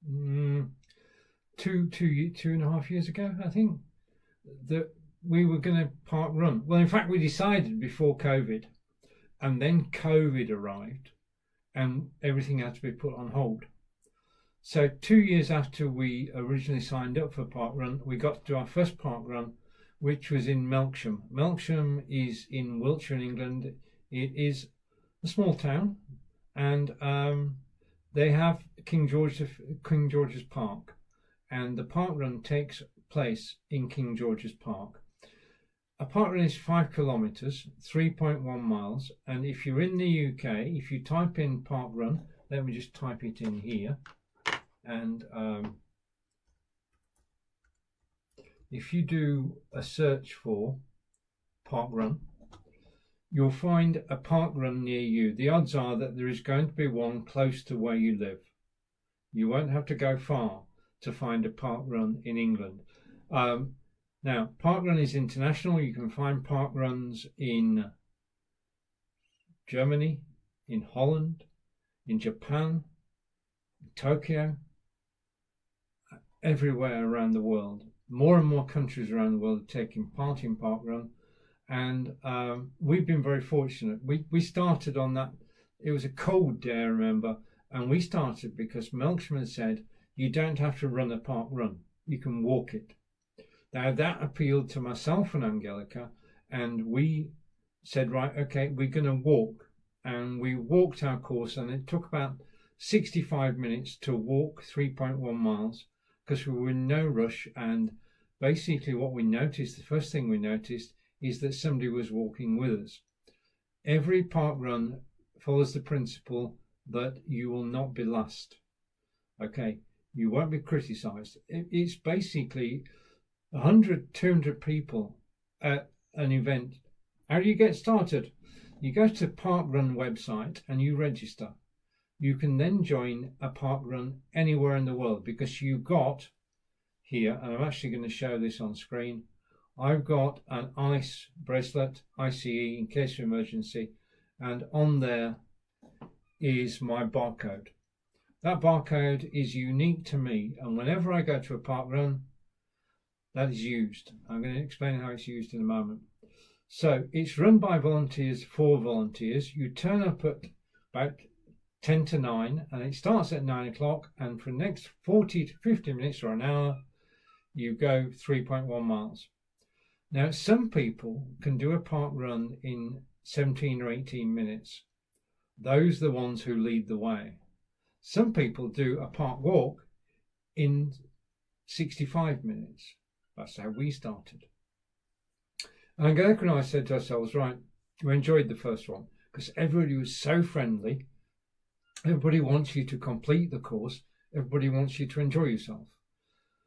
2.5 years ago, I think, that we were going to Parkrun. Well, in fact, we decided before COVID, and then COVID arrived, and everything had to be put on hold. So 2 years after we originally signed up for Parkrun, we got to our first Parkrun, which was in Melksham. Melksham is in Wiltshire in England. It is a small town, and they have King George's Park, and the Parkrun takes place in King George's Park. A Parkrun is 5 kilometres, 3.1 miles, and if you're in the UK, if you type in Parkrun, let me just type it in here, and if you do a search for Parkrun, you'll find a Parkrun near you. The odds are that there is going to be one close to where you live. You won't have to go far to find a Parkrun in England. Now, Parkrun is international. You can find Parkruns in Germany, in Holland, in Japan, in Tokyo, everywhere around the world. More and more countries around the world are taking part in Parkrun. And we've been very fortunate. We started on that. It was a cold day, I remember, and we started because Melksham had said, you don't have to run a Parkrun, you can walk it. Now that appealed to myself and Angelica, and we said, right, okay, we're going to walk. And we walked our course, and it took about 65 minutes to walk 3.1 miles because we were in no rush. And basically what we noticed, the first thing we noticed, is that somebody was walking with us. Every park run follows the principle that you will not be last. Okay, you won't be criticised. It's basically 100, 200 people at an event. How do you get started? You go to Park Run website and you register. You can then join a park run anywhere in the world, because you got here, and I'm actually going to show this on screen, I've got an ICE bracelet, ICE in case of emergency, and on there is my barcode. That barcode is unique to me, and whenever I go to a park run, that is used. I'm going to explain how it's used in a moment. So it's run by volunteers for volunteers. You turn up at about 10 to 9, and it starts at 9 o'clock, and for the next 40 to 50 minutes or an hour, you go 3.1 miles. Now, some people can do a park run in 17 or 18 minutes. Those are the ones who lead the way. Some people do a park walk in 65 minutes. That's how we started. And Angelica and I said to ourselves, right, we enjoyed the first one because everybody was so friendly. Everybody wants you to complete the course. Everybody wants you to enjoy yourself.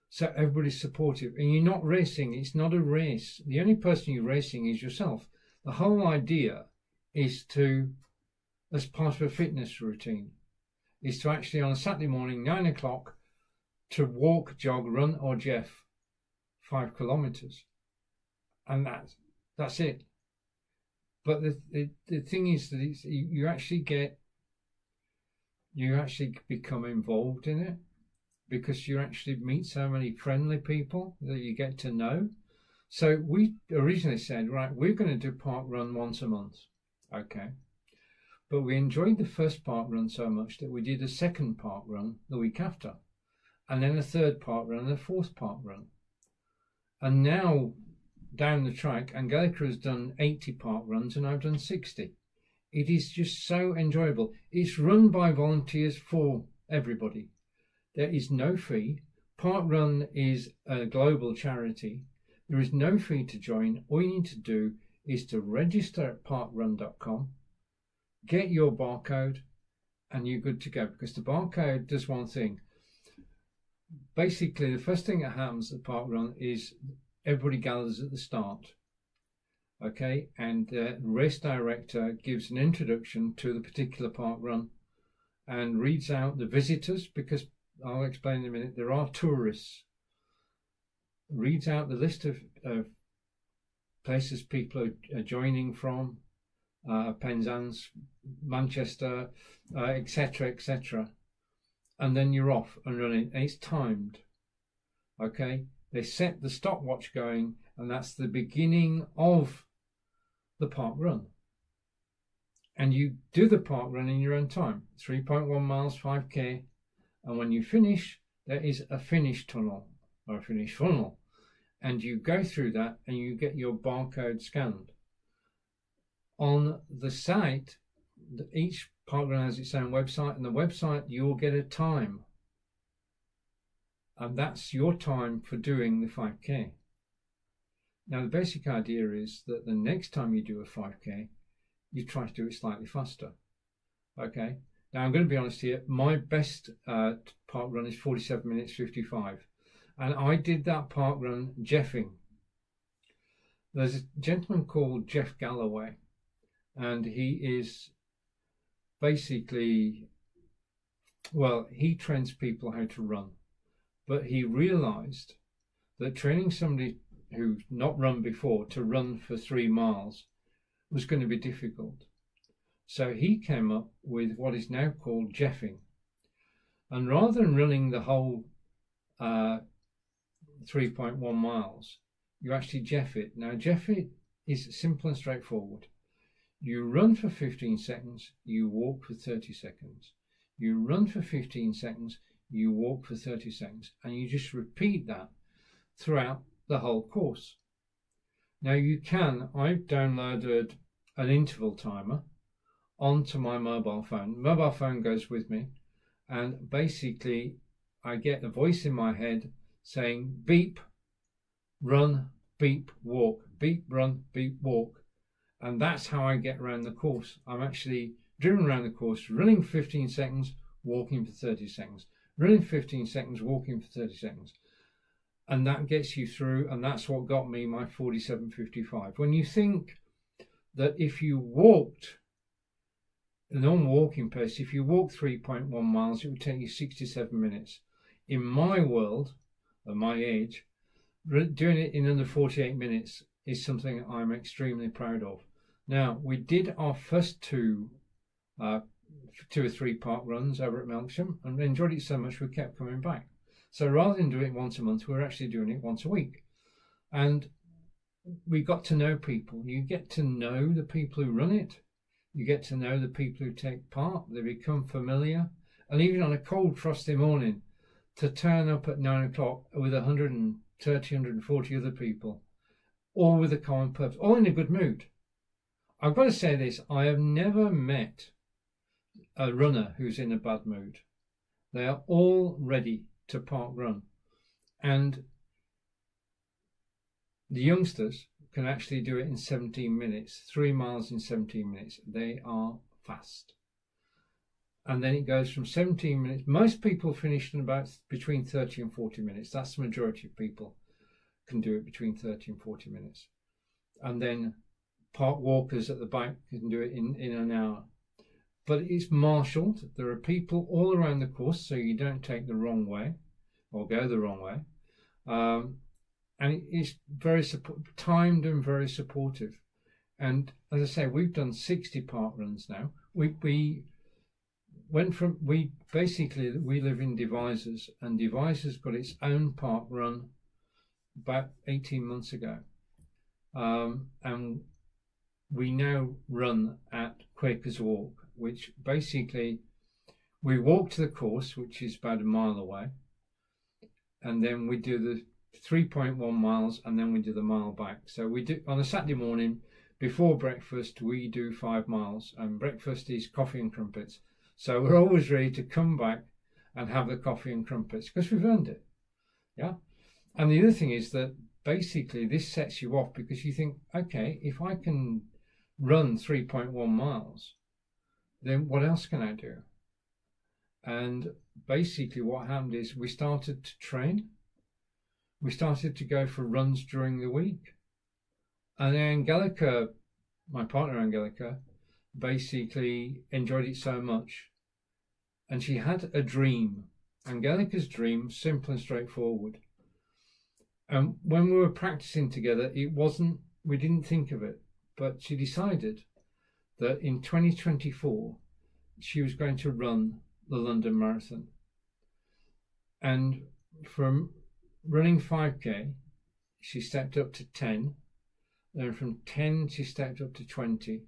So everybody's supportive. And you're not racing. It's not a race. The only person you're racing is yourself. The whole idea is to, as part of a fitness routine, is to actually on a Saturday morning, 9 o'clock, to walk, jog, run or Jeff 5 kilometers. And that's it. But the thing is that it's, you actually become involved in it, because you actually meet so many friendly people that you get to know. So we originally said, right, we're going to do park run once a month. Okay. But we enjoyed the first park run so much that we did a second park run the week after, and then a third park run and a fourth park run. And now down the track, Angelica has done 80 park runs and I've done 60. It is just so enjoyable. It's run by volunteers for everybody. There is no fee. Park Run is a global charity. There is no fee to join. All you need to do is to register at parkrun.com, get your barcode, and you're good to go, because the barcode does one thing. Basically, the first thing that happens at Park Run is everybody gathers at the start. Okay, and the race director gives an introduction to the particular park run and reads out the visitors, because I'll explain in a minute, there are tourists. Reads out the list of places people are joining from, Penzance, Manchester, etc., etc. And then you're off and running, and it's timed. Okay, they set the stopwatch going, and that's the beginning of the park run. And you do the park run in your own time, 3.1 miles, 5k. And when you finish, there is a finish tunnel or a finish funnel, and you go through that and you get your barcode scanned. On the site, each park run has its own website, and the website you'll get a time, and that's your time for doing the 5k. Now the basic idea is that the next time you do a 5k, you try to do it slightly faster. Okay. Now, I'm going to be honest here, my best park run is 47 minutes 55. And I did that park run Jeffing. There's a gentleman called Jeff Galloway, and he is basically, well, he trains people how to run. But he realized that training somebody who's not run before to run for 3 miles was going to be difficult. So he came up with what is now called Jeffing. And rather than running the whole 3.1 miles, you actually Jeff it. Now, Jeff it is simple and straightforward. You run for 15 seconds, you walk for 30 seconds. You run for 15 seconds, you walk for 30 seconds. And you just repeat that throughout the whole course. Now, I've downloaded an interval timer onto my mobile phone. Mobile phone goes with me, and basically I get a voice in my head saying beep, run, beep, walk, beat run, beat walk. And that's how I get around the course. I'm actually driven around the course, running 15 seconds, walking for 30 seconds. Running 15 seconds, walking for 30 seconds. And that gets you through, and that's what got me my 47.55. When you think that if you walked the non-walking pace, if you walk 3.1 miles, it would take you 67 minutes. In my world, at my age, doing it in under 48 minutes is something I'm extremely proud of. Now, we did our first two or three park runs over at Melksham and enjoyed it so much we kept coming back. So rather than doing it once a month, we're actually doing it once a week. And we got to know people. You get to know the people who run it. You get to know the people who take part. They become familiar. And even on a cold, frosty morning, to turn up at 9 o'clock with 130, 140 other people, all with a common purpose, all in a good mood. I've got to say this, I have never met a runner who's in a bad mood. They are all ready to park run. And the youngsters can actually do it in 17 minutes, 3 miles in 17 minutes. They are fast. And then it goes from 17 minutes. Most people finish in about between 30 and 40 minutes. That's the majority of people can do it between 30 and 40 minutes. And then park walkers at the back can do it in an hour. But it's marshalled. There are people all around the course, so you don't take the wrong way or go the wrong way. And it's very timed and very supportive. And as I say, we've done 60 park runs now. We live in Devizes, and Devizes got its own park run about 18 months ago. And we now run at Quakers Walk, which basically we walk to the course, which is about a mile away, and then we do the 3.1 miles, and then we do the mile back. So we do on a Saturday morning before breakfast, we do 5 miles, and breakfast is coffee and crumpets. So we're always ready to come back and have the coffee and crumpets because we've earned it. Yeah. And the other thing is that basically this sets you off because you think, okay, if I can run 3.1 miles, then what else can I do? And basically what happened is we started to train. We started to go for runs during the week. And Angelica, my partner Angelica, basically enjoyed it so much. And she had a dream. Angelica's dream, simple and straightforward. And when we were practicing together, we didn't think of it, but she decided that in 2024, she was going to run the London Marathon. And from running 5K, she stepped up to 10. Then from 10, she stepped up to 20.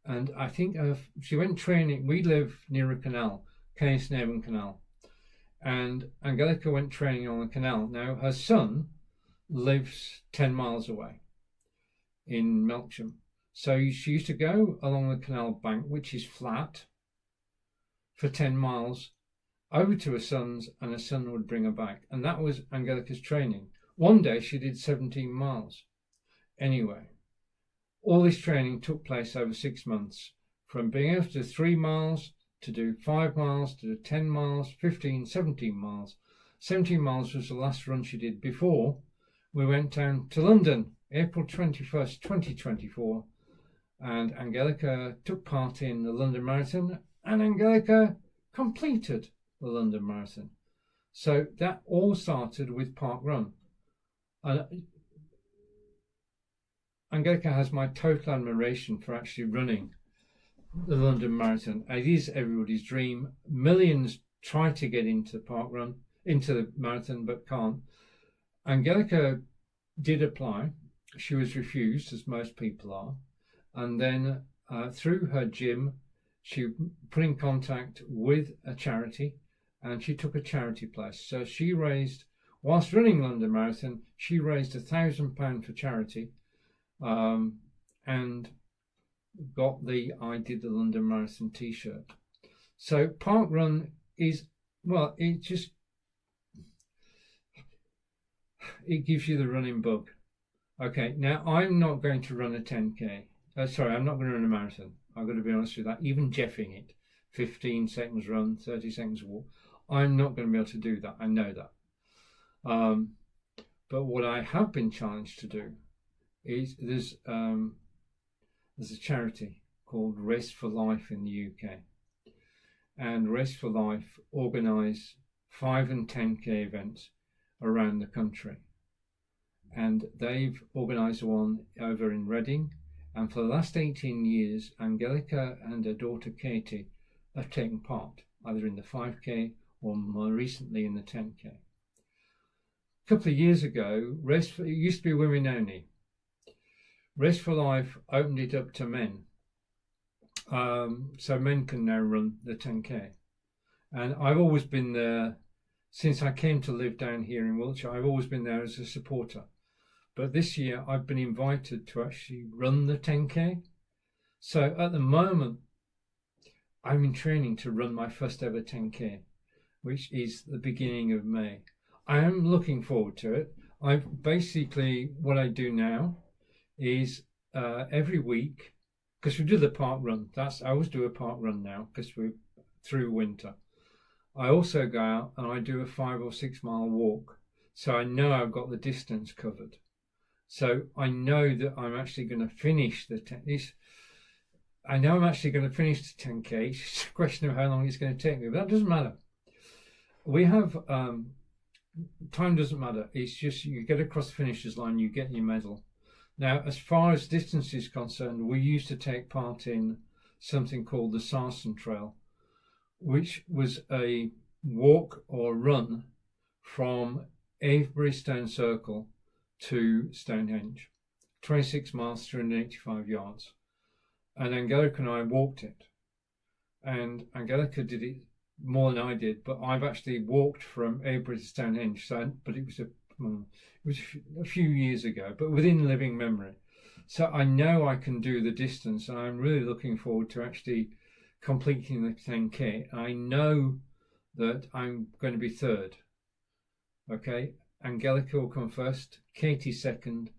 And I think she went training. We live near a canal, Cairns-Navan Canal. And Angelica went training on the canal. Now, her son lives 10 miles away in Melksham. So she used to go along the canal bank, which is flat, for 10 miles over to her son's, and her son would bring her back. And that was Angelica's training. One day she did 17 miles. Anyway, all this training took place over 6 months, from being able to do 3 miles, to do 5 miles, to do 10 miles, 15, 17 miles. 17 miles was the last run she did before we went down to London, April 21st, 2024. And Angelica took part in the London Marathon, and Angelica completed the London Marathon. So that all started with Park Run. Angelica has my total admiration for actually running the London Marathon. It is everybody's dream. Millions try to get into the marathon, but can't. Angelica did apply. She was refused, as most people are. And then through her gym, she put in contact with a charity, and she took a charity place. So she raised, whilst running London Marathon, she raised £1,000 for charity, and got the I Did the London Marathon t-shirt. So Park Run is, well, it gives you the running bug. Okay, now I'm not going to run a 10K. Sorry, I'm not going to run a marathon. I've got to be honest with that. Even jeffing it, 15 seconds run, 30 seconds walk, I'm not going to be able to do that. I know that. But what I have been challenged to do is there's a charity called Race for Life in the UK, and Race for Life organise 5 and 10K events around the country, and they've organised one over in Reading, and for the last 18 years Angelica and her daughter Katie have taken part either in the 5K or more recently in the 10K. A couple of years ago, it used to be women only. Race for Life opened it up to men, so men can now run the 10K. And I've always been there since I came to live down here in Wiltshire. I've always been there as a supporter. But this year I've been invited to actually run the 10K. So at the moment, I'm in training to run my first ever 10K, which is the beginning of May. I am looking forward to it. What I do now is every week, because we do the park run. I always do a park run now because we're through winter. I also go out and I do a 5 or 6 mile walk. So I know I've got the distance covered. So I know that I'm actually going to finish the 10K. I know I'm actually going to finish the 10K. It's just a question of how long it's going to take me, but that doesn't matter. We have, time doesn't matter. It's just you get across the finisher's line, you get your medal. Now, as far as distance is concerned, we used to take part in something called the Sarsen Trail, which was a walk or run from Avebury Stone Circle to Stonehenge, 26 miles, 385 yards. And Angelica and I walked it. And Angelica did it more than I did, but I've actually walked from Avebury to Stonehenge. But it was a few years ago, but within living memory. So I know I can do the distance, and I'm really looking forward to actually completing the 10K. I know that I'm going to be third. Okay, Angelica will come first, Katie second,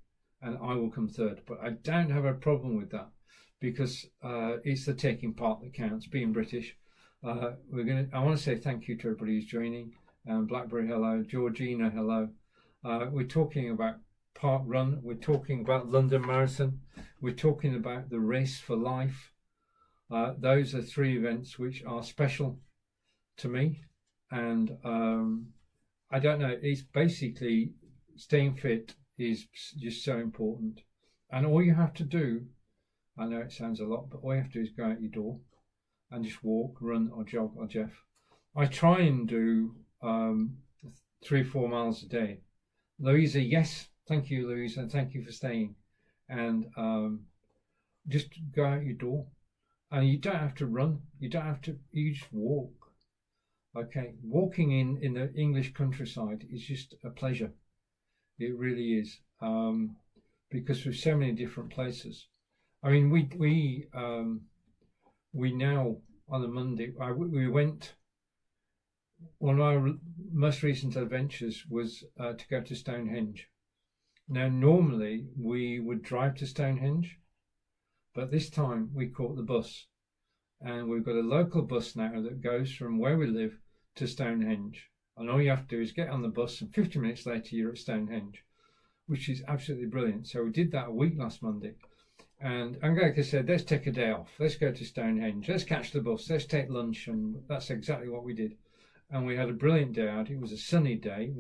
and I will come third. But I don't have a problem with that because it's the taking part that counts. Being British, I want to say thank you to everybody who's joining. Blackberry, hello. Georgina, hello. We're talking about Park Run. We're talking about London Marathon. We're talking about the Race for Life. Those are 3 events which are special to me, and I don't know. It's basically staying fit is just so important, and all you have to do, I know it sounds a lot, but all you have to do is go out your door and just walk, run, or jog, or Jeff. I try and do 3 or 4 miles a day. Louisa, yes, thank you, Louisa, and thank you for staying. And just go out your door, and you don't have to run. You just walk. Okay, walking in the English countryside is just a pleasure. It really is, because there's so many different places. I mean, we now on a Monday we went. One of our most recent adventures was to go to Stonehenge. Now, normally we would drive to Stonehenge, but this time we caught the bus, and we've got a local bus now that goes from where we live to Stonehenge. And all you have to do is get on the bus, and 50 minutes later you're at Stonehenge, which is absolutely brilliant. So we did that a week last Monday. And Angelica said, let's take a day off. Let's go to Stonehenge. Let's catch the bus. Let's take lunch. And that's exactly what we did. And we had a brilliant day out. It was a sunny day. It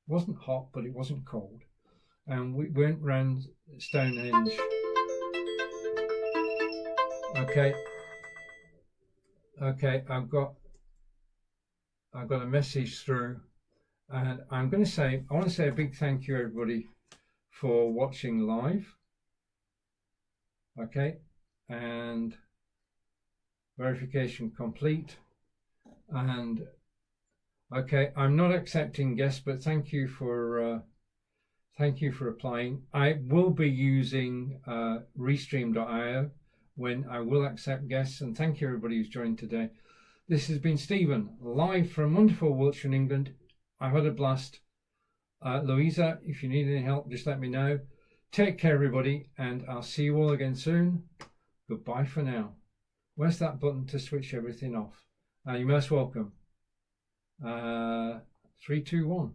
wasn't hot, but it wasn't cold. And we went round Stonehenge. Okay, I've got a message through, and I want to say a big thank you, everybody, for watching live. Okay, and verification complete. And okay, I'm not accepting guests, but thank you for applying. I will be using Restream.io when I will accept guests, and thank you everybody who's joined today. This has been Stephen, live from wonderful Wiltshire in England. I've had a blast. Louisa, if you need any help, just let me know. Take care, everybody, and I'll see you all again soon. Goodbye for now. Where's that button to switch everything off? You're most welcome. 3, 2, 1.